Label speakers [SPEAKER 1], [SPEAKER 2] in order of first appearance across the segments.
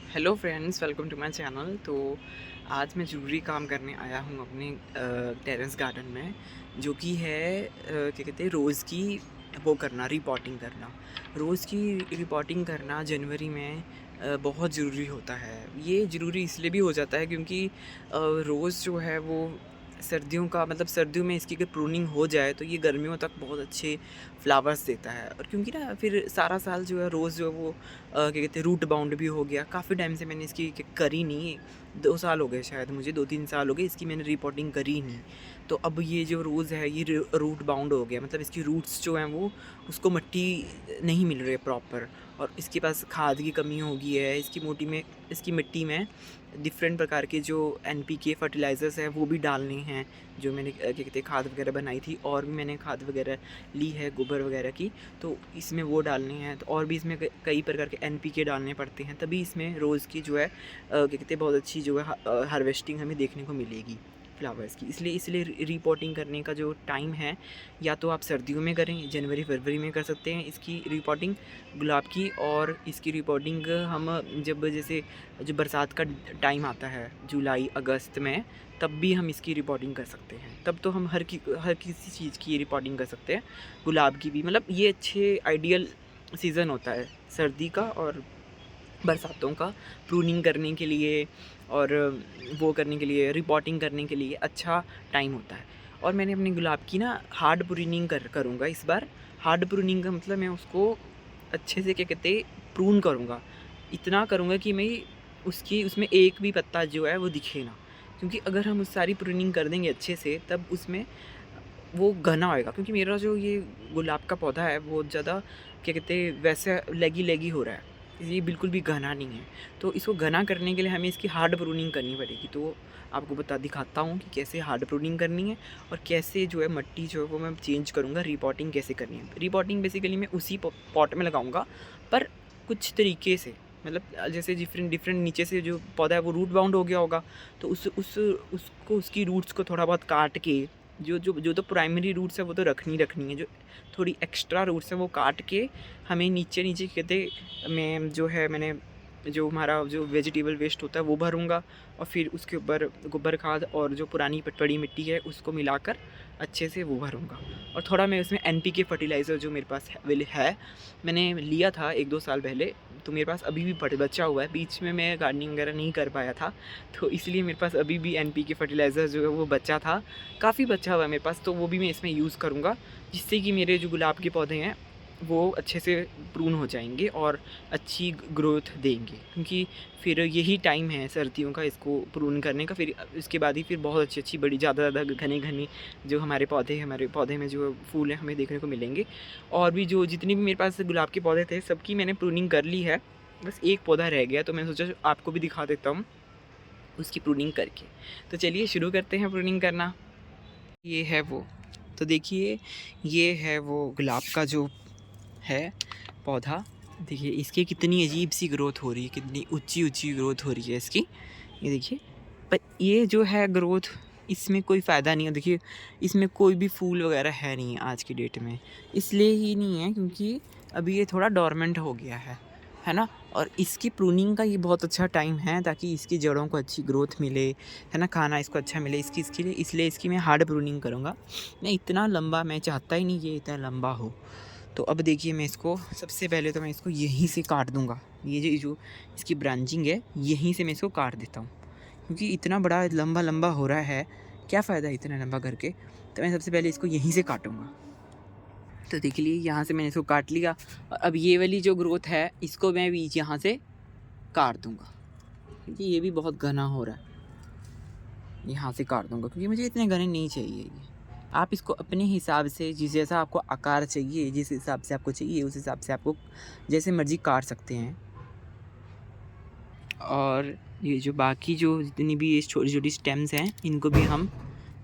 [SPEAKER 1] Hello friends, welcome to my channel. तो आज मैं ज़रूरी काम करने आया हूँ अपने टेरेस गार्डन में, जो कि है क्या कहते हैं, रोज़ की वो करना, रिपोर्टिंग करना। रोज़ की रिपोर्टिंग करना जनवरी में बहुत ज़रूरी होता है। ये ज़रूरी इसलिए भी हो जाता है क्योंकि रोज़ जो है वो सर्दियों का मतलब सर्दियों में इसकी अगर प्रूनिंग हो जाए तो ये गर्मियों तक बहुत अच्छे फ्लावर्स देता है। और क्योंकि ना फिर सारा साल जो है रोज़ जो है वो क्या कहते हैं, रूट बाउंड भी हो गया। काफ़ी टाइम से मैंने इसकी करी नहीं, 2 साल हो गए शायद मुझे, 2-3 साल हो गए इसकी मैंने रिपोर्टिंग करी नहीं। तो अब ये जो रोज़ है ये रूट बाउंड हो गया, मतलब इसकी रूट्स जो हैं वो उसको मिट्टी नहीं मिल रही है प्रॉपर, और इसके पास खाद की कमी हो गई है। इसकी मिट्टी में डिफरेंट प्रकार के जो एनपीके फर्टिलाइज़र्स हैं वो भी डालने हैं, जो मैंने क्या कहते हैं खाद वगैरह बनाई थी, और भी मैंने खाद वगैरह ली है गोबर वगैरह की, तो इसमें वो डालने हैं। तो और भी इसमें कई प्रकार के एनपीके डालने पड़ते हैं, तभी इसमें रोज़ की जो है क्या कहते हैं बहुत अच्छी जो है हार्वेस्टिंग हमें देखने को मिलेगी फ्लावर्स की। इसलिए रिपोर्टिंग करने का जो टाइम है, या तो आप सर्दियों में करें, जनवरी फरवरी में कर सकते हैं इसकी रिपोर्टिंग गुलाब की। और इसकी रिपोर्टिंग हम जब जैसे जो बरसात का टाइम आता है जुलाई अगस्त में, तब भी हम इसकी रिपोर्टिंग कर सकते हैं। तब तो हम हर किसी चीज़ की रिपोर्टिंग कर सकते हैं, गुलाब की भी। मतलब ये अच्छे आइडियल सीज़न होता है सर्दी का और बरसातों का, प्रूनिंग करने के लिए और वो करने के लिए, रिपोर्टिंग करने के लिए अच्छा टाइम होता है। और मैंने अपने गुलाब की ना हार्ड प्रूनिंग करूँगा इस बार। हार्ड प्रूनिंग का मतलब मैं उसको अच्छे से क्या कहते हैं प्रून करूँगा। इतना करूँगा कि मैं उसकी उसमें एक भी पत्ता जो है वो दिखे ना। क्योंकि अगर हम उस सारी प्रूनिंग कर देंगे अच्छे से, तब उसमें वो घना होएगा। क्योंकि मेरा जो ये गुलाब का पौधा है बहुत ज़्यादा क्या कहते हैं वैसे लेगी हो रहा है, ये बिल्कुल भी घना नहीं है। तो इसको घना करने के लिए हमें इसकी हार्ड प्रूनिंग करनी पड़ेगी। तो आपको दिखाता हूँ कि कैसे हार्ड प्रूनिंग करनी है, और कैसे जो है मिट्टी जो है वो मैं चेंज करूँगा, रिपोर्टिंग कैसे करनी है। रिपोर्टिंग बेसिकली मैं उसी पॉट में लगाऊंगा, पर कुछ तरीके से। मतलब जैसे डिफरेंट डिफरेंट नीचे से जो पौधा है वो रूट बाउंड हो गया होगा, तो उसको उसकी रूट्स को थोड़ा बहुत काट के, जो तो प्राइमरी रूट्स है वो तो रखनी है, जो थोड़ी एक्स्ट्रा रूट्स है वो काट के हमें नीचे कहते में जो है मैंने जो हमारा जो वेजिटेबल वेस्ट होता है वो भरूँगा, और फिर उसके ऊपर गोबर खाद और जो पुरानी पड़ी मिट्टी है उसको मिलाकर अच्छे से वो भरूँगा। और थोड़ा मैं उसमें एनपीके फर्टिलाइज़र जो मेरे पास है, मैंने लिया था 1-2 साल पहले, तो मेरे पास अभी भी बचा हुआ है। बीच में मैं गार्डनिंग वगैरह नहीं कर पाया था, तो इसलिए मेरे पास अभी भी एनपीके फर्टिलाइज़र जो है वो बचा था, काफ़ी बचा हुआ है मेरे पास। तो वो भी मैं इसमें यूज़ करूँगा, जिससे कि मेरे जो गुलाब के पौधे हैं वो अच्छे से प्रून हो जाएंगे और अच्छी ग्रोथ देंगे। क्योंकि फिर यही टाइम है सर्दियों का इसको प्रून करने का। फिर इसके बाद ही फिर बहुत अच्छी बड़ी ज़्यादा घने घने जो हमारे पौधे में जो फूल हैं हमें देखने को मिलेंगे। और भी जो जितनी भी मेरे पास गुलाब के पौधे थे सबकी मैंने प्रूनिंग कर ली है, बस एक पौधा रह गया, तो मैंने सोचा आपको भी दिखा देता हूँ उसकी प्रूनिंग करके। तो चलिए शुरू करते हैं प्रूनिंग करना। ये है वो, तो देखिए ये है वो गुलाब का जो है पौधा। देखिए इसकी कितनी अजीब सी ग्रोथ हो रही है, कितनी ऊंची ऊंची ग्रोथ हो रही है इसकी, ये देखिए। पर ये जो है ग्रोथ, इसमें कोई फ़ायदा नहीं है। देखिए इसमें कोई भी फूल वगैरह है नहीं है आज की डेट में, इसलिए ही नहीं है क्योंकि अभी ये थोड़ा डोरमेंट हो गया है ना। और इसकी प्रूनिंग का ये बहुत अच्छा टाइम है, ताकि इसकी जड़ों को अच्छी ग्रोथ मिले, है ना, खाना इसको अच्छा मिले इसके लिए। इसलिए इसकी मैं हार्ड प्रूनिंग करूँगा। मैं इतना लंबा मैं चाहता ही नहीं कि ये इतना लंबा हो। तो अब देखिए मैं इसको सबसे पहले तो मैं इसको यहीं से काट दूँगा। ये जो इसकी ब्रांचिंग है यहीं से मैं इसको काट देता हूँ, क्योंकि इतना बड़ा लंबा हो रहा है, क्या फ़ायदा इतना लंबा करके। तो मैं सबसे पहले इसको यहीं से काटूँगा। तो देख लिए यहाँ से मैंने इसको काट लिया, और अब ये वाली जो ग्रोथ है इसको मैं भी यहाँ से काट दूँगा, क्योंकि ये भी बहुत घना हो रहा है। यहाँ से काट दूँगा क्योंकि मुझे इतने घने नहीं चाहिए ये। आप इसको अपने हिसाब से जैसा आपको आकार चाहिए, जिस हिसाब से आपको चाहिए उस हिसाब से आपको जैसे मर्ज़ी काट सकते हैं। और ये जो बाकी जो जितनी भी ये छोटी-छोटी स्टेम्स हैं इनको भी हम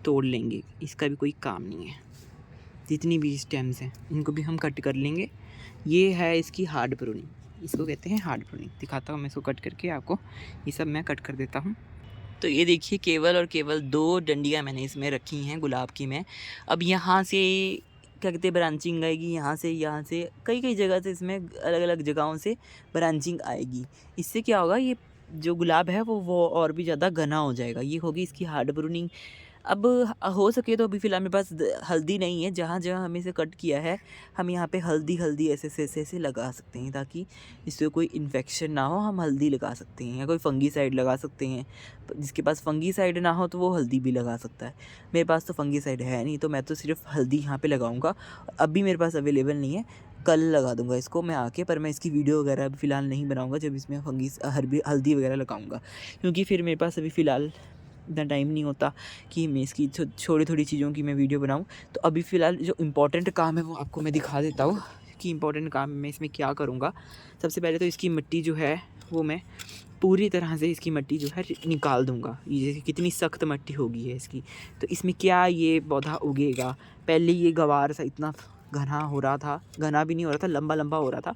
[SPEAKER 1] तोड़ लेंगे, इसका भी कोई काम नहीं है। जितनी भी स्टेम्स हैं इनको भी हम कट कर लेंगे। ये है इसकी हार्ड प्रूनिंग, इसको कहते हैं हार्ड प्रूनिंग। दिखाता हूँ मैं इसको कट करके आपको, ये सब मैं कट कर देता हूँ। तो ये देखिए केवल और केवल 2 डंडियाँ मैंने इसमें रखी हैं गुलाब की में। अब यहाँ से क्या कहते हैं ब्रांचिंग आएगी, यहाँ से कई-कई जगह से इसमें अलग-अलग जगहों से ब्रांचिंग आएगी। इससे क्या होगा, ये
[SPEAKER 2] जो गुलाब है वो और भी ज़्यादा घना हो जाएगा। ये होगी इसकी हार्ड प्रूनिंग। अब हो सके तो अभी फ़िलहाल मेरे पास हल्दी नहीं है, जहाँ-जहाँ हमें इसे कट किया है, हम यहाँ पे हल्दी-हल्दी ऐसे-ऐसे लगा सकते हैं, ताकि इससे कोई इन्फेक्शन ना हो। हम हल्दी लगा सकते हैं या कोई फंगीसाइड लगा सकते हैं। जिसके पास फंगीसाइड ना हो तो वो हल्दी भी लगा सकता है। मेरे पास तो फंगीसाइड है नहीं, तो मैं तो सिर्फ हल्दी यहाँ पे लगाऊँगा। अभी मेरे पास अवेलेबल नहीं है, कल लगा दूँगा इसको मैं आके। पर मैं इसकी वीडियो वगैरह अभी फ़िलहाल नहीं बनाऊँगा जब इसमें हल्दी वगैरह लगाऊँगा, क्योंकि फिर मेरे पास अभी फ़िलहाल इतना टाइम नहीं होता कि मैं इसकी थोड़ी-थोड़ी चीज़ों की मैं वीडियो बनाऊँ। तो अभी फ़िलहाल जो इम्पोर्टेंट काम है वो आपको मैं दिखा देता हूँ कि इम्पोर्टेंट काम मैं इसमें क्या करूँगा। सबसे पहले तो इसकी मिट्टी जो है वो मैं पूरी तरह से इसकी मिट्टी जो है निकाल दूँगा। ये जैसे कितनी सख्त मिट्टी होगी है इसकी, तो इसमें क्या ये पौधा उगेगा। पहले ये गँवार सा इतना घना हो रहा था, घना भी नहीं हो रहा था, लंबा-लंबा हो रहा था।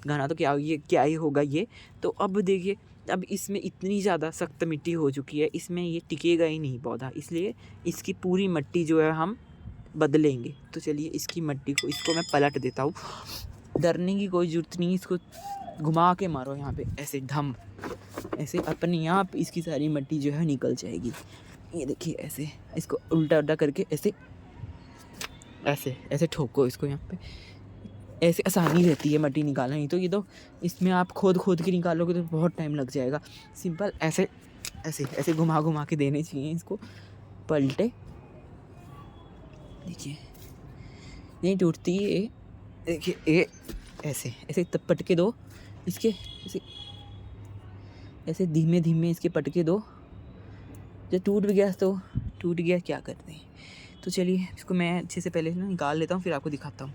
[SPEAKER 2] घना तो क्या ही होगा ये। तो अब देखिए, अब इसमें इतनी ज़्यादा सख्त मिट्टी हो चुकी है, इसमें ये टिकेगा ही नहीं पौधा, इसलिए इसकी पूरी मिट्टी जो है हम बदलेंगे। तो चलिए इसकी मिट्टी को इसको मैं पलट देता हूँ। डरने की कोई ज़रूरत नहीं, इसको घुमा के मारो यहाँ पे ऐसे ढम, ऐसे अपने आप इसकी सारी मिट्टी जो है निकल जाएगी। ये देखिए ऐसे, इसको उल्टा-उल्टा करके ऐसे ऐसे ऐसे ठोको इसको यहाँ पे। ऐसे आसानी रहती है मिट्टी निकालना, नहीं तो ये तो इसमें आप खोद के निकालोगे तो बहुत टाइम लग जाएगा। सिंपल ऐसे ऐसे ऐसे घुमा के देने चाहिए इसको, पलटे। देखिए नहीं टूटती ये, देखिए ये ऐसे ऐसे पटके दो इसके, ऐसे ऐसे धीमे इसके पटके दो। जब टूट भी गया तो टूट गया, क्या करते हैं। तो चलिए इसको मैं अच्छे से पहले ना निकाल लेता हूँ, फिर आपको दिखाता हूँ।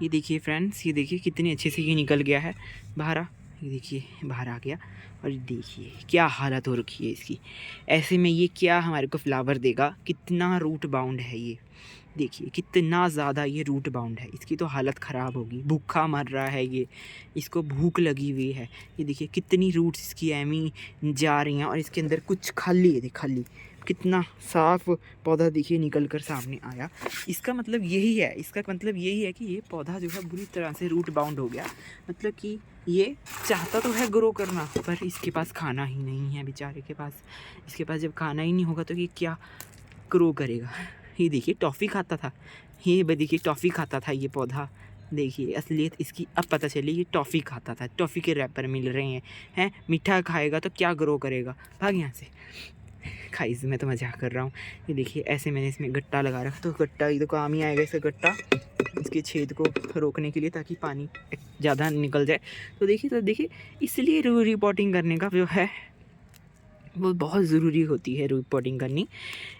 [SPEAKER 2] ये देखिए फ्रेंड्स, ये देखिए कितने अच्छे से ये निकल गया है बाहर। ये देखिए बाहर आ गया, और देखिए क्या हालत हो रखी है इसकी। ऐसे में ये क्या हमारे को फ्लावर देगा, कितना रूट बाउंड है ये। देखिए कितना ज़्यादा ये रूट बाउंड है, इसकी तो हालत ख़राब होगी। भूखा मर रहा है ये, इसको भूख लगी हुई है। ये देखिए कितनी रूट्स इसकी एमी जा रही हैं, और इसके अंदर कुछ खाली है, खाली। कितना साफ पौधा देखिए निकल कर सामने आया। इसका मतलब यही है, इसका मतलब यही है कि ये पौधा जो है बुरी तरह से रूट बाउंड हो गया। मतलब कि ये चाहता तो है ग्रो करना, पर इसके पास खाना ही नहीं है बेचारे के पास। इसके पास जब खाना ही नहीं होगा तो ये क्या ग्रो करेगा। ये देखिए टॉफ़ी खाता था, ये देखिए टॉफ़ी खाता था ये पौधा। देखिए असलियत इसकी अब पता चली, ये टॉफ़ी खाता था। टॉफ़ी के रैपर मिल रहे हैं। मीठा खाएगा तो क्या ग्रो करेगा, भाग यहाँ से। गाइस मैं तो मजाक कर रहा हूँ। ये देखिए ऐसे मैंने इसमें गट्टा लगा रखा, तो गट्टा ये तो काम ही आएगा, इसका गट्टा इसके छेद को रोकने के लिए, ताकि पानी ज़्यादा निकल जाए। तो देखिए इसलिए रिपोर्टिंग करने का जो है वो बहुत ज़रूरी होती है। रिपोर्टिंग करनी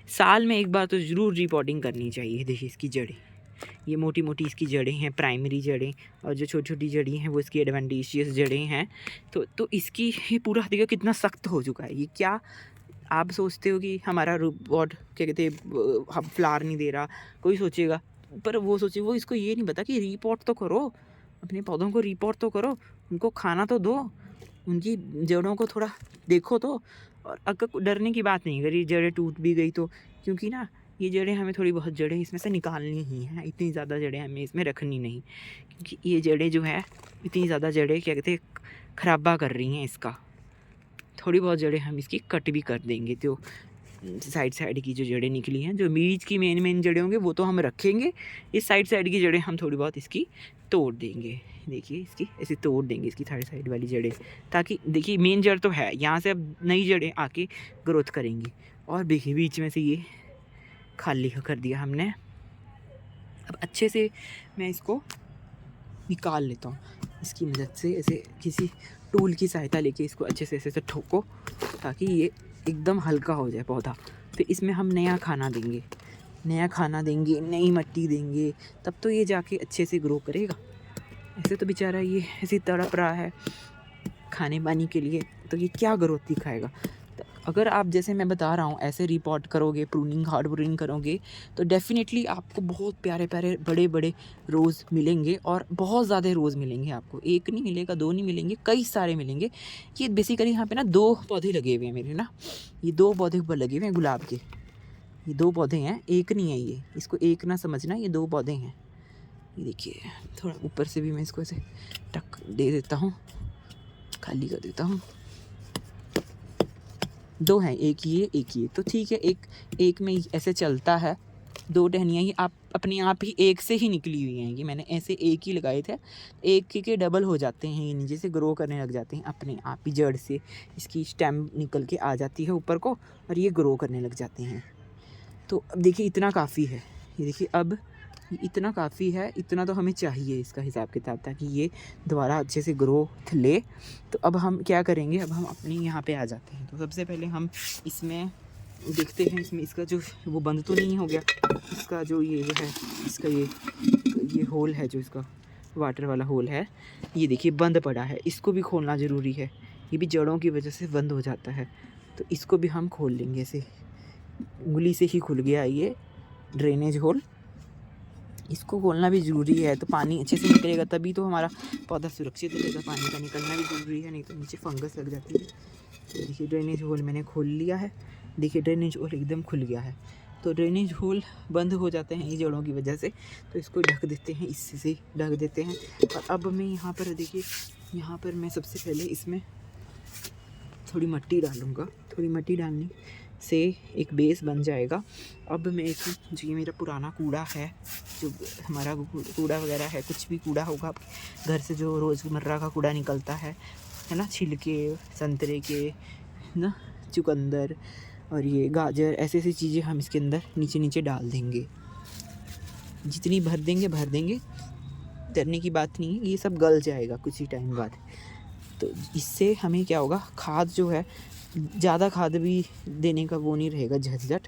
[SPEAKER 2] साल में एक बार तो ज़रूर रिपोर्टिंग करनी चाहिए। देखिए इसकी जड़ें, ये मोटी इसकी जड़ें हैं, प्राइमरी जड़ें, और जो छोटी जड़ें हैं वो इसकी एडवेंटिशियस जड़ें हैं। तो इसकी ये पूरा देखिए कितना सख्त हो चुका है। ये क्या आप सोचते हो कि हमारा रोबोट क्या कहते हैं हम फ्लावर नहीं दे रहा, कोई सोचेगा। पर वो सोचे, वो इसको ये नहीं पता कि रिपोर्ट तो करो, अपने पौधों को रिपोर्ट तो करो, उनको खाना तो दो, उनकी जड़ों को थोड़ा देखो तो। और अगर डरने की बात नहीं, अगर ये जड़ें टूट भी गई तो, क्योंकि ना ये जड़ें हमें थोड़ी बहुत जड़ें इसमें से निकालनी ही हैं। इतनी ज़्यादा जड़ें हमें इसमें रखनी नहीं, क्योंकि ये जड़ें जो है इतनी ज़्यादा जड़ें क्या कहते हैं खराबा कर रही हैं इसका। थोड़ी बहुत जड़ें हम इसकी कट भी कर देंगे, तो साइड की जो जड़ें निकली हैं, जो बीज की मेन जड़ें होंगे वो तो हम रखेंगे। इस साइड की जड़ें हम थोड़ी बहुत इसकी तोड़ देंगे। देखिए इसकी ऐसे तोड़ देंगे इसकी साइड वाली जड़ें, ताकि देखिए मेन जड़ तो है, यहाँ से अब नई जड़ें आके ग्रोथ करेंगी। और देखिए बीच में से ये खाली कर दिया हमने। अब अच्छे से मैं इसको निकाल लेता हूँ इसकी मदद से, ऐसे किसी टूल की सहायता लेके इसको अच्छे से ऐसे ठोको, ताकि ये एकदम हल्का हो जाए पौधा। फिर इसमें हम नया खाना देंगे, नई मिट्टी देंगे, तब तो ये जाके अच्छे से ग्रो करेगा। ऐसे तो बेचारा ये ऐसे तड़प रहा है खाने पानी के लिए, तो ये क्या ग्रोथ दिखाएगा। तो अगर आप जैसे मैं बता रहा हूँ ऐसे रिपोर्ट करोगे, हार्ड प्रूनिंग करोगे, तो डेफिनेटली आपको बहुत प्यारे बड़े रोज़ मिलेंगे, और बहुत ज़्यादा रोज़ मिलेंगे आपको। एक नहीं मिलेगा, दो नहीं मिलेंगे, कई सारे मिलेंगे। ये बेसिकली यहाँ पे ना 2 पौधे लगे हुए हैं मेरे ना, ये 2 पौधे ऊपर लगे हुए हैं गुलाब के। ये 2 पौधे हैं, एक नहीं है ये, इसको एक ना समझना, ये 2 पौधे हैं। ये देखिए थोड़ा ऊपर से भी मैं इसको ऐसे टक दे देता हूँ, खाली कर देता हूँ। 2 हैं, एक ये, तो ठीक है, एक में ऐसे चलता है। 2 टहनियाँ ये आप अपने आप ही एक से ही निकली हुई हैं, ये मैंने ऐसे एक ही लगाए थे। एक के डबल हो जाते हैं, ये नीचे से ग्रो करने लग जाते हैं अपने आप ही, जड़ से इसकी स्टेम निकल के आ जाती है ऊपर को और ये ग्रो करने लग जाते हैं। तो अब देखिए इतना काफ़ी है, ये देखिए अब इतना काफ़ी है, इतना तो हमें चाहिए इसका हिसाब किताब, ताकि ये दोबारा अच्छे से ग्रोथ ले। तो अब हम क्या करेंगे, अब हम अपनी यहाँ पे आ जाते हैं। तो सबसे पहले हम इसमें देखते हैं, इसमें इसका जो वो बंद तो नहीं हो गया, इसका जो ये है, इसका ये होल है, जो इसका वाटर वाला होल है, ये देखिए बंद पड़ा है, इसको भी खोलना ज़रूरी है। ये भी जड़ों की वजह से बंद हो जाता है, तो इसको भी हम खोल लेंगे। ऐसे उंगली से ही खुल गया ये ड्रेनेज होल, इसको खोलना भी ज़रूरी है। तो पानी अच्छे से निकलेगा तभी तो हमारा पौधा सुरक्षित रहेगा। पानी का निकलना भी ज़रूरी है, नहीं तो नीचे फंगस लग जाती है। तो देखिए ड्रेनेज होल मैंने खोल लिया है, देखिए ड्रेनेज होल एकदम खुल गया है। तो ड्रेनेज होल बंद हो जाते हैं ये जड़ों की वजह से, तो इसको ढक देते हैं, इससे से ढक देते हैं। और अब मैं यहाँ पर देखिए, यहाँ पर मैं सबसे पहले इसमें थोड़ी मिट्टी डालूँगा। थोड़ी मिट्टी डालने से एक बेस बन जाएगा। अब मैं इसमें जो ये मेरा पुराना कूड़ा है, जो हमारा कूड़ा वगैरह है, कुछ भी कूड़ा होगा घर से, जो रोज़मर्रा का कूड़ा निकलता है ना, छिलके संतरे के ना, चुकंदर और ये गाजर, ऐसी ऐसी चीज़ें हम इसके अंदर नीचे नीचे डाल देंगे। जितनी भर देंगे, डरने की बात नहीं है, ये सब गल जाएगा कुछ ही टाइम बाद। तो इससे हमें क्या होगा, खाद जो है, ज़्यादा खाद भी देने का वो नहीं रहेगा झंझट।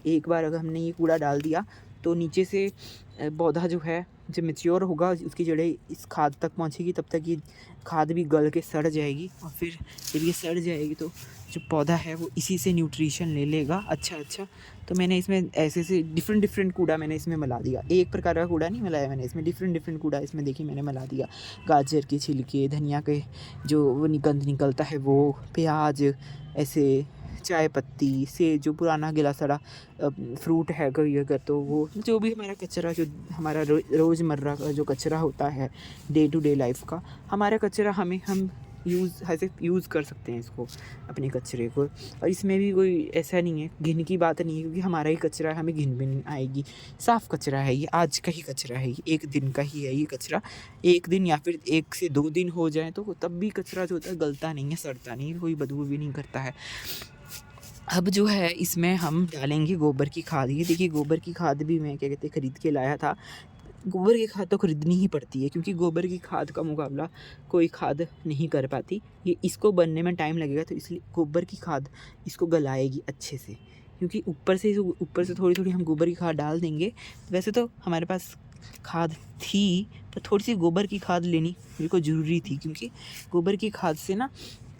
[SPEAKER 2] एक बार अगर हमने ये कूड़ा डाल दिया तो नीचे से पौधा जो है, जब मैच्योर होगा, उसकी जड़ें इस खाद तक पहुंचेगी, तब तक ये खाद भी गल के सड़ जाएगी। और फिर जब ये सड़ जाएगी तो जो पौधा है वो इसी से न्यूट्रिशन ले लेगा अच्छा। तो मैंने इसमें ऐसे डिफरेंट कूड़ा मैंने इसमें मिला दिया। एक प्रकार का कूड़ा नहीं मिलाया मैंने इसमें, डिफरेंट कूड़ा इसमें देखिए मैंने मिला दिया। गाजर के छिलके, धनिया के जो वो निकलता है वो, प्याज, ऐसे चाय पत्ती से जो पुराना गिला सड़ा फ्रूट है कोई अगर, तो वो जो भी हमारा कचरा, जो हमारा रोज़मर्रा का जो कचरा होता है डे टू डे लाइफ का, हमारा कचरा हम यूज़ कर सकते हैं इसको, अपने कचरे को। और इसमें भी कोई ऐसा नहीं है, घिन की बात नहीं है, क्योंकि हमारा ही कचरा है, हमें घिन भी नहीं आएगी। साफ़ कचरा है ये, आज का ही कचरा है ये, एक दिन का ही है ये कचरा। एक दिन या फिर 1 से 2 दिन हो जाए तो तब भी कचरा जो होता है गलता नहीं है, सड़ता नहीं है, कोई बदबू भी नहीं करता है। अब जो है इसमें हम डालेंगे गोबर की खाद। ये देखिए गोबर की खाद भी मैं क्या कहते हैं ख़रीद के लाया था। गोबर की खाद तो ख़रीदनी ही पड़ती है, क्योंकि गोबर की खाद का मुकाबला कोई खाद नहीं कर पाती। ये इसको बनने में टाइम लगेगा, तो इसलिए गोबर की खाद इसको गलाएगी अच्छे से, क्योंकि ऊपर से थोड़ी हम गोबर की खाद डाल देंगे। वैसे तो हमारे पास खाद थी, पर थोड़ी सी गोबर की खाद लेनी मेरे को ज़रूरी थी, क्योंकि गोबर की खाद से ना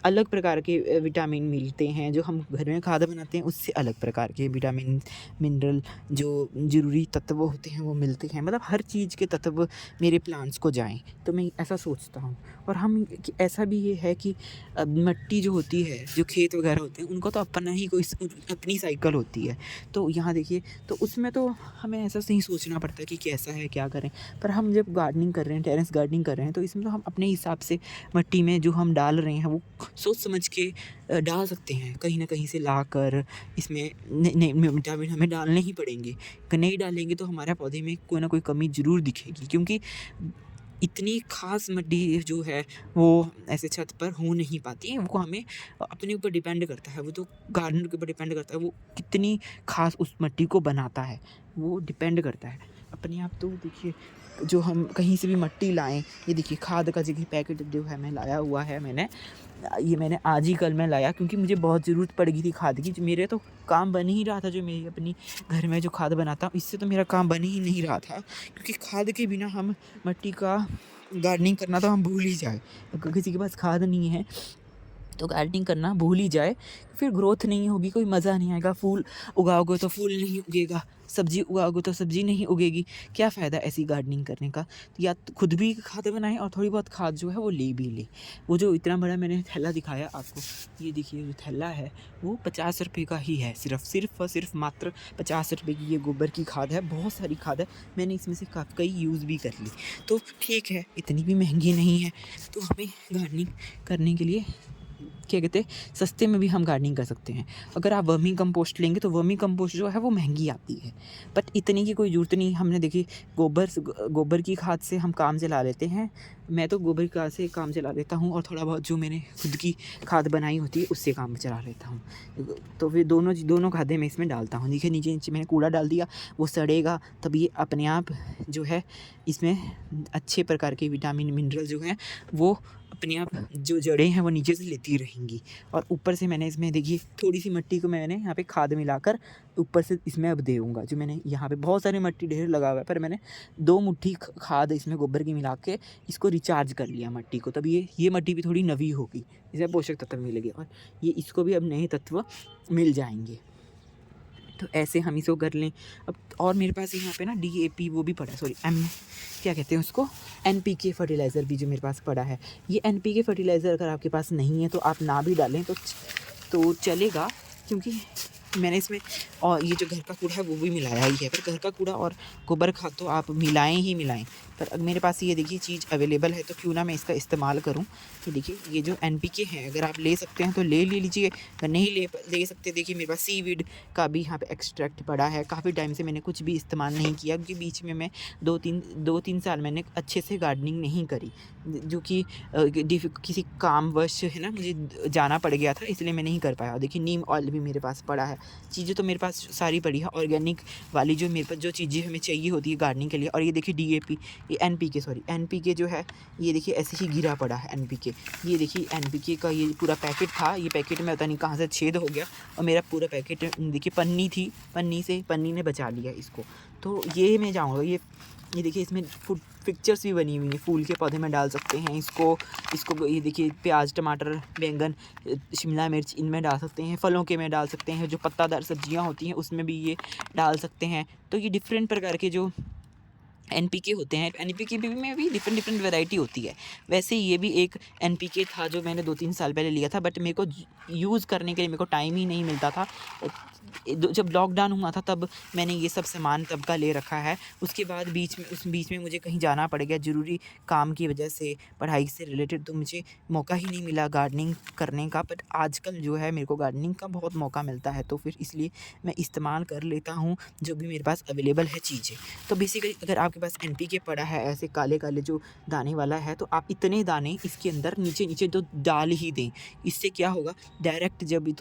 [SPEAKER 2] अलग प्रकार के विटामिन मिलते हैं। जो हम घर में खाद बनाते हैं उससे अलग प्रकार के विटामिन, मिनरल, जो ज़रूरी तत्व होते हैं वो मिलते हैं। मतलब हर चीज़ के तत्व मेरे प्लांट्स को जाएं, तो मैं ऐसा सोचता हूँ। और हम ऐसा भी ये है कि मिट्टी जो होती है, जो खेत वगैरह होते हैं, उनको तो अपना ही कोई अपनी साइकिल होती है। तो यहाँ देखिए, तो उसमें तो हमें ऐसा नहीं सोचना पड़ता कि कैसा है, क्या करें। पर हम जब गार्डनिंग कर रहे हैं, टेरेस गार्डनिंग कर रहे हैं, तो इसमें तो हम अपने हिसाब से मिट्टी में जो हम डाल रहे हैं वो सोच समझ के डाल सकते हैं। कहीं ना कहीं से लाकर इसमें नए विटामिन हमें डालने ही पड़ेंगे। अगर नहीं डालेंगे तो हमारे पौधे में कोई ना कोई कमी ज़रूर दिखेगी, क्योंकि इतनी ख़ास मिट्टी जो है वो ऐसे छत पर हो नहीं पाती है। वो हमें अपने ऊपर डिपेंड करता है, वो तो गार्डनर के ऊपर डिपेंड करता है, वो कितनी ख़ास उस मिट्टी को बनाता है, वो डिपेंड करता है अपने आप। तो देखिए, जो हम कहीं से भी मिट्टी लाएं, ये देखिए खाद का जगह पैकेट जो है मैं लाया हुआ है, मैंने आज ही कल में लाया, क्योंकि मुझे बहुत ज़रूरत पड़ गई थी खाद की। मेरे तो काम बन ही रहा था, जो मेरी अपनी घर में जो खाद बनाता हूँ, इससे तो मेरा काम बन ही नहीं रहा था, क्योंकि खाद के बिना हम मिट्टी का गार्डनिंग करना तो हम भूल ही जाए। अगर किसी के पास खाद नहीं है तो गार्डनिंग करना भूल ही जाए, फिर ग्रोथ नहीं होगी, कोई मज़ा नहीं आएगा। फूल उगाओगे तो फूल नहीं उगेगा, सब्ज़ी उगाओगे तो सब्ज़ी नहीं उगेगी। क्या फ़ायदा ऐसी गार्डनिंग करने का। तो या तो खुद भी खाद बनाएं और थोड़ी बहुत खाद जो है वो ले भी ले। वो जो इतना बड़ा मैंने थैला दिखाया आपको, ये देखिए जो थैला है वो 50 रुपये का ही है। सिर्फ मात्र 50 रुपये की ये गोबर की खाद है। बहुत सारी खाद है, मैंने इसमें से कई यूज़ भी कर ली। तो ठीक है, इतनी भी महंगी नहीं है। तो हमें गार्डनिंग करने के लिए क्या कहते हैं सस्ते में भी हम गार्डनिंग कर सकते हैं। अगर आप वर्मी कंपोस्ट लेंगे तो वर्मी कंपोस्ट जो है वो महंगी आती है, बट इतने की कोई ज़रूरत नहीं। हमने देखी गोबर की खाद से हम काम चला लेते हैं। मैं तो गोबर की खाद से काम चला लेता हूँ और थोड़ा बहुत जो मैंने खुद की खाद बनाई होती है उससे काम चला लेता हूँ। तो फिर दोनों खादें मैं इसमें डालता हूँ। देखिए नीचे मैंने कूड़ा डाल दिया, वो सड़ेगा तब ये अपने आप जो है इसमें अच्छे प्रकार के विटामिन मिनरल जो हैं वो अपने आप जो जड़ें हैं वो नीचे से लेती रहेंगी। और ऊपर से मैंने इसमें देखिए थोड़ी सी मिट्टी को मैंने यहाँ पे खाद मिलाकर ऊपर से इसमें अब दूँगा। जो मैंने यहाँ पे बहुत सारी मिट्टी ढेर लगा हुआ है, पर मैंने 2 मुट्ठी खाद इसमें गोबर की मिला के इसको रिचार्ज कर लिया मिट्टी को। तब ये मिट्टी भी थोड़ी नवी होगी, इसमें पोषक तत्व मिलेंगे और ये इसको भी अब नए तत्व मिल जाएंगे। तो ऐसे हम इसको कर लें। अब और मेरे पास यहाँ पे ना DAP वो भी पड़ा है, सॉरी क्या कहते हैं उसको, NPK फर्टिलाइज़र भी जो मेरे पास पड़ा है। ये NPK फर्टिलाइज़र अगर आपके पास नहीं है तो आप ना भी डालें तो चलेगा, क्योंकि मैंने इसमें और ये जो घर का कूड़ा है वो भी मिलाया ही है। पर घर का कूड़ा और गोबर खाद तो आप मिलाएं, पर अब मेरे पास ये देखिए चीज़ अवेलेबल है तो क्यों ना मैं इसका इस्तेमाल करूं। कि देखिए ये जो NPK है अगर आप ले सकते हैं तो ले लीजिए, अगर नहीं ले सकते देखिए मेरे पास सीवीड का भी यहाँ पे एक्सट्रैक्ट पड़ा है। काफ़ी टाइम से मैंने कुछ भी इस्तेमाल नहीं किया, क्योंकि बीच में मैं 2-3 साल मैंने अच्छे से गार्डनिंग नहीं करी, जो कि किसी कामवश है ना मुझे जाना पड़ गया था, इसलिए मैं नहीं कर पाया। देखिए नीम ऑयल भी मेरे पास पड़ा है, चीज़ें तो मेरे पास सारी पड़ी है ऑर्गेनिक वाली जो मेरे पास जो चीज़ें हमें चाहिए होती है गार्डनिंग के लिए। और ये देखिए DAP, ये NPK जो है ये देखिए ऐसे ही गिरा पड़ा है NPK। ये देखिए NPK का ये पूरा पैकेट था, ये पैकेट में पता नहीं कहाँ से छेद हो गया और मेरा पूरा पैकेट देखिए पन्नी ने बचा लिया इसको। तो ये मैं चाहूँगा ये देखिए इसमें फूड पिक्चर्स भी बनी हुई हैं, फूल के पौधे में डाल सकते हैं इसको ये देखिए प्याज, टमाटर, बैंगन, शिमला मिर्च इनमें डाल सकते हैं, फलों के में डाल सकते हैं, जो पत्तादार सब्जियां होती हैं उसमें भी ये डाल सकते हैं। तो ये डिफरेंट प्रकार के जो NPK होते हैं, NPK में भी डिफरेंट वैरायटी होती है। वैसे ये भी एक NPK था जो मैंने 2-3 साल पहले लिया था, बट मेरे को यूज़ करने के लिए मेरे को टाइम ही नहीं मिलता था। जब लॉकडाउन हुआ था तब मैंने ये सब सामान तब का ले रखा है। उसके बाद उस बीच में मुझे कहीं जाना पड़ गया ज़रूरी काम की वजह से, पढ़ाई से रिलेटेड, तो मुझे मौका ही नहीं मिला गार्डनिंग करने का। बट आजकल जो है मेरे को गार्डनिंग का बहुत मौका मिलता है, तो फिर इसलिए मैं इस्तेमाल कर लेता हूँ जो भी मेरे पास अवेलेबल है चीज़ें। तो बेसिकली अगर आपके पास NPK पड़ा है ऐसे काले जो दाने वाला है, तो आप इतने दाने इसके अंदर नीचे तो डाल ही दें। इससे क्या होगा, डायरेक्ट जब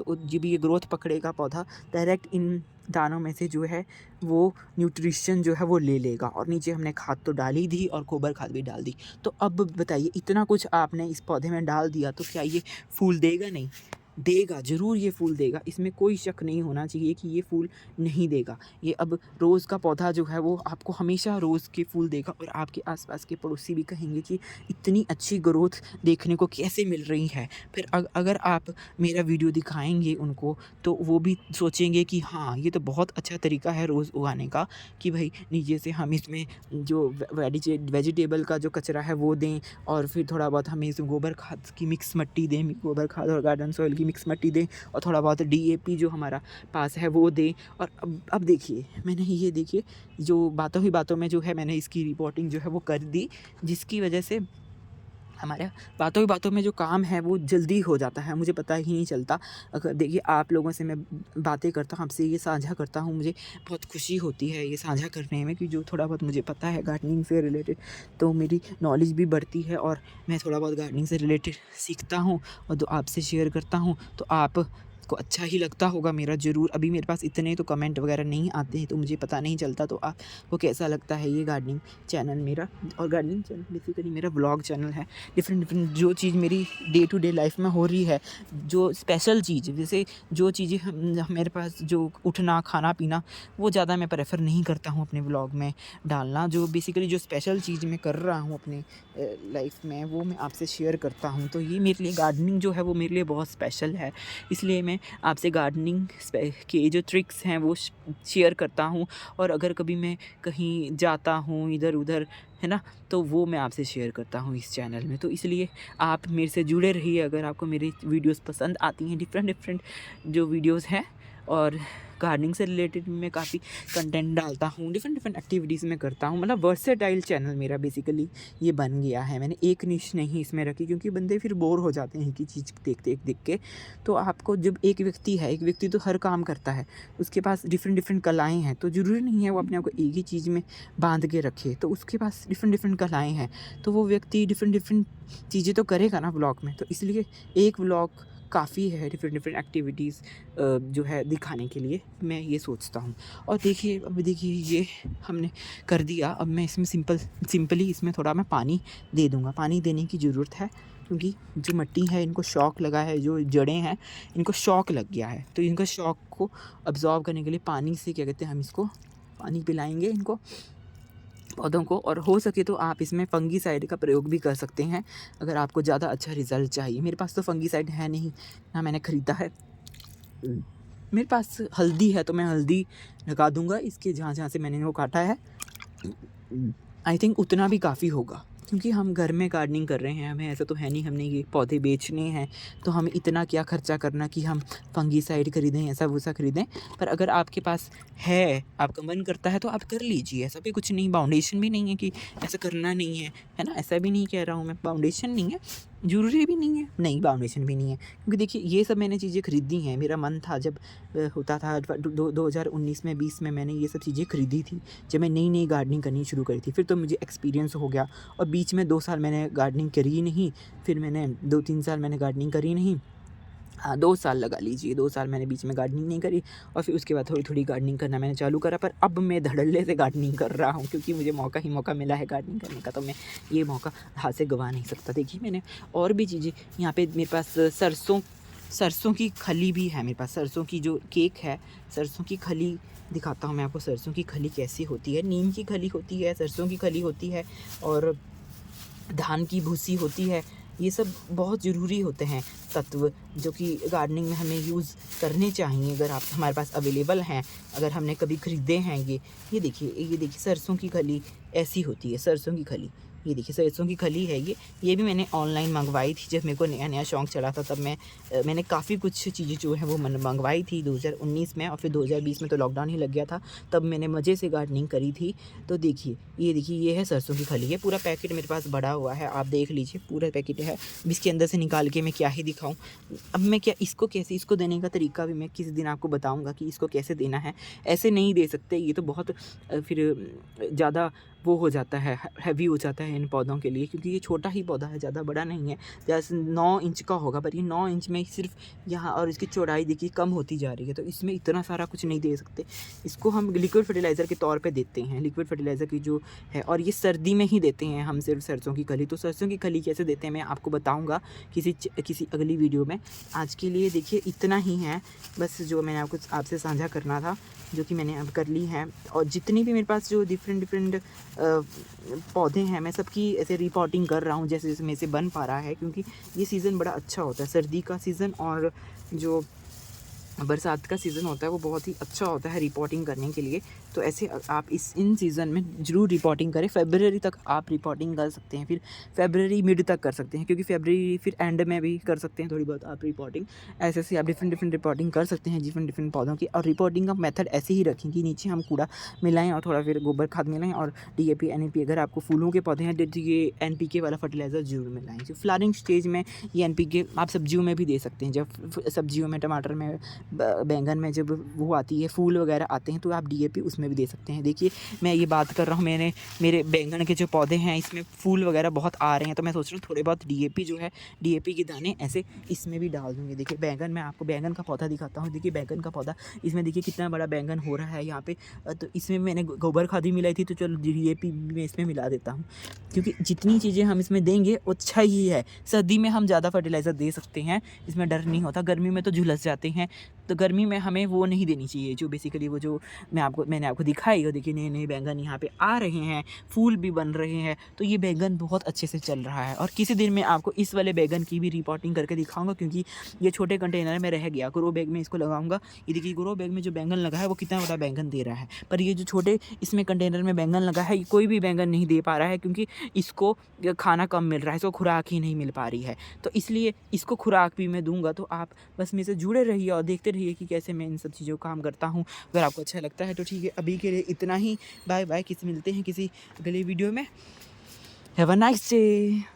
[SPEAKER 2] ये ग्रोथ पकड़ेगा पौधा, डायरेक्ट इन दानों में से जो है वो न्यूट्रिशन जो है वो ले लेगा। और नीचे हमने खाद तो डाल ही दी और गोबर खाद भी डाल दी। तो अब बताइए इतना कुछ आपने इस पौधे में डाल दिया तो क्या ये फूल देगा? नहीं देगा, ज़रूर ये फूल देगा, इसमें कोई शक नहीं होना चाहिए कि ये फूल नहीं देगा। ये अब रोज़ का पौधा जो है वो आपको हमेशा रोज़ के फूल देगा। और आपके आसपास के पड़ोसी भी कहेंगे कि इतनी अच्छी ग्रोथ देखने को कैसे मिल रही है। फिर अगर आप मेरा वीडियो दिखाएंगे उनको तो वो भी सोचेंगे कि हाँ ये तो बहुत अच्छा तरीका है रोज़ उगाने का, कि भाई नीचे से हम इसमें जो वेजिटेबल का जो कचरा है वो दें, और फिर थोड़ा बहुत हमें इसमें गोबर खाद की मिक्स मिट्टी दें, गोबर खाद और गार्डन सॉइल की मिक्स मिट्टी दें, और थोड़ा बहुत DAP जो हमारा पास है वो दें। और अब देखिए मैंने ये देखिए जो बातों ही बातों में जो है मैंने इसकी रिपोर्टिंग जो है वो कर दी, जिसकी वजह से हमारे बातों ही बातों में जो काम है वो जल्दी हो जाता है, मुझे पता ही नहीं चलता। अगर देखिए आप लोगों से मैं बातें करता हूँ, आपसे ये साझा करता हूँ, मुझे बहुत खुशी होती है ये साझा करने में, कि जो थोड़ा बहुत मुझे पता है गार्डनिंग से रिलेटेड, तो मेरी नॉलेज भी बढ़ती है और मैं थोड़ा बहुत गार्डनिंग से रिलेटेड सीखता हूँ और तो आपसे शेयर करता हूँ। तो आप को अच्छा ही लगता होगा मेरा ज़रूर। अभी मेरे पास इतने तो कमेंट वगैरह नहीं आते हैं तो मुझे पता नहीं चलता, तो आपको कैसा लगता है ये गार्डनिंग चैनल मेरा। और गार्डनिंग चैनल बेसिकली मेरा व्लॉग चैनल है। डिफरेंट जो चीज़ मेरी डे टू डे लाइफ में हो रही है, जो स्पेशल चीज़, जैसे जो चीज़ें मेरे पास जो उठना खाना पीना, वो ज़्यादा मैं प्रेफर नहीं करता हूँ अपने व्लॉग में डालना। जो बेसिकली जो स्पेशल चीज़ मैं कर रहा हूँ अपने लाइफ में वो मैं आपसे शेयर करता हूँ। तो ये मेरे लिए गार्डनिंग जो है वो मेरे लिए बहुत स्पेशल है, इसलिए मैं आपसे गार्डनिंग के जो ट्रिक्स हैं वो शेयर करता हूँ। और अगर कभी मैं कहीं जाता हूँ इधर उधर, है ना, तो वो मैं आपसे शेयर करता हूँ इस चैनल में। तो इसलिए आप मेरे से जुड़े रहिए अगर आपको मेरी वीडियोस पसंद आती हैं, डिफरेंट जो वीडियोस हैं। और गार्डनिंग से रिलेटेड मैं काफ़ी कंटेंट डालता हूँ, डिफरेंट एक्टिविटीज़ मैं करता हूँ। मतलब वर्सेटाइल चैनल मेरा बेसिकली ये बन गया है। मैंने एक निश नहीं इसमें रखी, क्योंकि बंदे फिर बोर हो जाते हैं कि चीज़ देख के। तो आपको जब एक व्यक्ति तो हर काम करता है, उसके पास डिफरेंट कलाएँ हैं, तो ज़रूरी नहीं है वो अपने आप को एक ही चीज़ में बांध के रखे। तो उसके पास डिफरेंट कलाएँ हैं, तो वो व्यक्ति डिफरेंट चीज़ें तो करेगा ना व्लॉग में। तो इसलिए एक व्लॉग काफ़ी है डिफरेंट एक्टिविटीज़ जो है दिखाने के लिए, मैं ये सोचता हूँ। और देखिए, अब देखिए ये हमने कर दिया। अब मैं इसमें सिंपली इसमें थोड़ा मैं पानी दे दूँगा। पानी देने की ज़रूरत है, क्योंकि जो मिट्टी है इनको शॉक लगा है, जो जड़ें हैं इनको शॉक लग गया है। तो इनका शॉक को अब्ज़ॉर्ब करने के लिए पानी से क्या कहते हैं, हम इसको पानी पिलाएँगे इनको, पौधों को। और हो सके तो आप इसमें फंगीसाइड का प्रयोग भी कर सकते हैं, अगर आपको ज़्यादा अच्छा रिज़ल्ट चाहिए। मेरे पास तो फंगीसाइड है नहीं, ना मैंने ख़रीदा है। मेरे पास हल्दी है, तो मैं हल्दी लगा दूँगा इसके जहाँ से मैंने वो काटा है। आई थिंक उतना भी काफ़ी होगा, क्योंकि हम घर में गार्डनिंग कर रहे हैं। हमें ऐसा तो है नहीं हमने ये पौधे बेचने हैं, तो हमें इतना क्या खर्चा करना कि हम फंगीसाइड खरीदें, ऐसा वैसा खरीदें। पर अगर आपके पास है, आपका मन करता है, तो आप कर लीजिए। ऐसा भी कुछ नहीं, बाउंडेशन भी नहीं है कि ऐसा करना नहीं है ना? ऐसा भी नहीं कह रहा हूँ मैं, बाउंडेशन नहीं है, ज़रूरी भी नहीं है, नहीं बाउंडेशन भी नहीं है। क्योंकि देखिए ये सब मैंने चीज़ें खरीदी हैं। मेरा मन था जब होता था 2019 में 20 में मैंने ये सब चीज़ें खरीदी थी, जब मैं नई गार्डनिंग करनी शुरू करी थी। फिर तो मुझे एक्सपीरियंस हो गया, और बीच में 2 साल मैंने गार्डनिंग करी ही नहीं। फिर मैंने 2-3 साल मैंने गार्डनिंग करी नहीं। हाँ, 2 साल लगा लीजिए, 2 साल मैंने बीच में गार्डनिंग नहीं करी, और फिर उसके बाद थोड़ी गार्डनिंग करना मैंने चालू करा। पर अब मैं धड़ल्ले से गार्डनिंग कर रहा हूँ, क्योंकि मुझे मौका ही मौका मिला है गार्डनिंग करने का, तो मैं ये मौका हाथ से गँवा नहीं सकता। देखिए मैंने और भी चीज़ें यहाँ पे, मेरे पास सरसों की खली भी है। मेरे पास सरसों की जो केक है, सरसों की खली दिखाता हूँ मैं आपको। सरसों की खली कैसी होती है, नीम की खली होती है, सरसों की खली होती है, और धान की भूसी होती है। ये सब बहुत ज़रूरी होते हैं तत्व, जो कि गार्डनिंग में हमें यूज़ करने चाहिए, अगर आप हमारे पास अवेलेबल हैं, अगर हमने कभी ख़रीदे हैं। ये देखिए सरसों की खली ऐसी होती है, सरसों की खली। ये देखिए सरसों की खली है ये भी मैंने ऑनलाइन मंगवाई थी। जब मेरे को नया शौक़ चढ़ा था, तब मैंने काफ़ी कुछ चीज़ें जो है वो मंगवाई थी 2019 में, और फिर 2020 में तो लॉकडाउन ही लग गया था। तब मैंने मज़े से गार्डनिंग करी थी। तो देखिए ये है सरसों की खली। ये पूरा पैकेट मेरे पास बड़ा हुआ है, आप देख लीजिए, पूरा पैकेट है। इसके अंदर से निकाल के मैं क्या ही दिखाऊँ। अब मैं इसको देने का तरीका भी मैं किसी दिन आपको बताऊँगा कि इसको कैसे देना है। ऐसे नहीं दे सकते, ये तो बहुत फिर ज़्यादा वो हो जाता है, हैवी हो जाता है इन पौधों के लिए, क्योंकि ये छोटा ही पौधा है, ज़्यादा बड़ा नहीं है। जैसे 9 इंच का होगा, पर ये 9 इंच में सिर्फ यहाँ, और इसकी चौड़ाई देखिए कम होती जा रही है, तो इसमें इतना सारा कुछ नहीं दे सकते। इसको हम लिक्विड फर्टिलाइज़र के तौर पे देते हैं, लिक्विड फर्टिलाइज़र की जो है, और ये सर्दी में ही देते हैं हम सिर्फ सरसों की खली। तो सरसों की खली कैसे देते हैं मैं आपको बताऊँगा किसी अगली वीडियो में। आज के लिए देखिए इतना ही है बस, जो मैंने आपसे साझा करना था, जो कि मैंने अब कर ली है। और जितनी भी मेरे पास जो डिफरेंट पौधे हैं, मैं सबकी ऐसे रिपोर्टिंग कर रहा हूँ जैसे मेरे से बन पा रहा है, क्योंकि ये सीज़न बड़ा अच्छा होता है, सर्दी का सीज़न, और जो बरसात का सीज़न होता है वो बहुत ही अच्छा होता है रिपोर्टिंग करने के लिए। तो ऐसे आप इन सीज़न में ज़रूर रिपोर्टिंग करें। फ़रवरी तक आप रिपोर्टिंग कर सकते हैं, फिर फ़रवरी मिड तक कर सकते हैं, क्योंकि फ़रवरी फिर एंड में भी कर सकते हैं थोड़ी बहुत आप रिपोर्टिंग। ऐसे आप डिफरेंट रिपोर्टिंग कर सकते हैं डिफरेंट पौधों की। और रिपोर्टिंग का मेथड ऐसे ही रखें कि नीचे हम कूड़ा मिलाएँ, और थोड़ा फिर गोबर खाद मिलाएँ, और DAP NPK, अगर आपको फूलों के पौधे हैं तो ये NPK वाला फर्टिलाइज़र ज़रूर मिलाएँ। जो फ्लावरिंग स्टेज में ये NPK आप सब्जियों में भी दे सकते हैं। जब सब्जियों में, टमाटर में, बैंगन में जब वो आती है, फूल वगैरह आते हैं, तो आप DAP उसमें भी दे सकते हैं। देखिए मैं ये बात कर रहा हूँ, मेरे बैंगन के जो पौधे हैं इसमें फूल वगैरह बहुत आ रहे हैं, तो मैं सोच रहा हूँ थोड़े बहुत DAP जो है, DAP के दाने ऐसे इसमें भी डाल दूँगी। देखिए बैंगन, मैं आपको बैंगन का पौधा दिखाता हूँ। देखिए बैंगन का पौधा, इसमें देखिए कितना बड़ा बैंगन हो रहा है यहाँ पे। तो इसमें मैंने गोबर खाद भी मिलाई थी, तो चलो DAP में इसमें मिला देता हूँ, क्योंकि जितनी चीज़ें हम इसमें देंगे अच्छा ही है। सर्दी में हम ज़्यादा फर्टिलाइज़र दे सकते हैं, इसमें डर नहीं होता। गर्मी में तो झुलस जाते हैं, तो गर्मी में हमें वो नहीं देनी चाहिए, जो बेसिकली वो जो मैंने आपको दिखाई। और देखिए नए बैंगन यहाँ पे आ रहे हैं, फूल भी बन रहे हैं, तो ये बैंगन बहुत अच्छे से चल रहा है। और किसी दिन मैं आपको इस वाले बैंगन की भी रिपोर्टिंग करके दिखाऊंगा, क्योंकि ये छोटे कंटेनर में रह गया। ग्रो बैग में इसको लगाऊंगा। ये देखिए ग्रो बैग में जो बैंगन लगा है वो कितना बड़ा बैंगन दे रहा है, पर ये जो छोटे इसमें कंटेनर में बैंगन लगा है, ये कोई भी बैंगन नहीं दे पा रहा है, क्योंकि इसको खाना कम मिल रहा है, इसको खुराक ही नहीं मिल पा रही है। तो इसलिए इसको खुराक भी मैं दूंगा। तो आप बस मेरे से जुड़े रहिए और देखते रहिए कि कैसे मैं इन सब चीज़ों को काम करता हूँ। अगर आपको अच्छा लगता है तो ठीक है, अभी के लिए इतना ही। बाय बाय, किसी मिलते हैं किसी अगले वीडियो में। Have a nice day.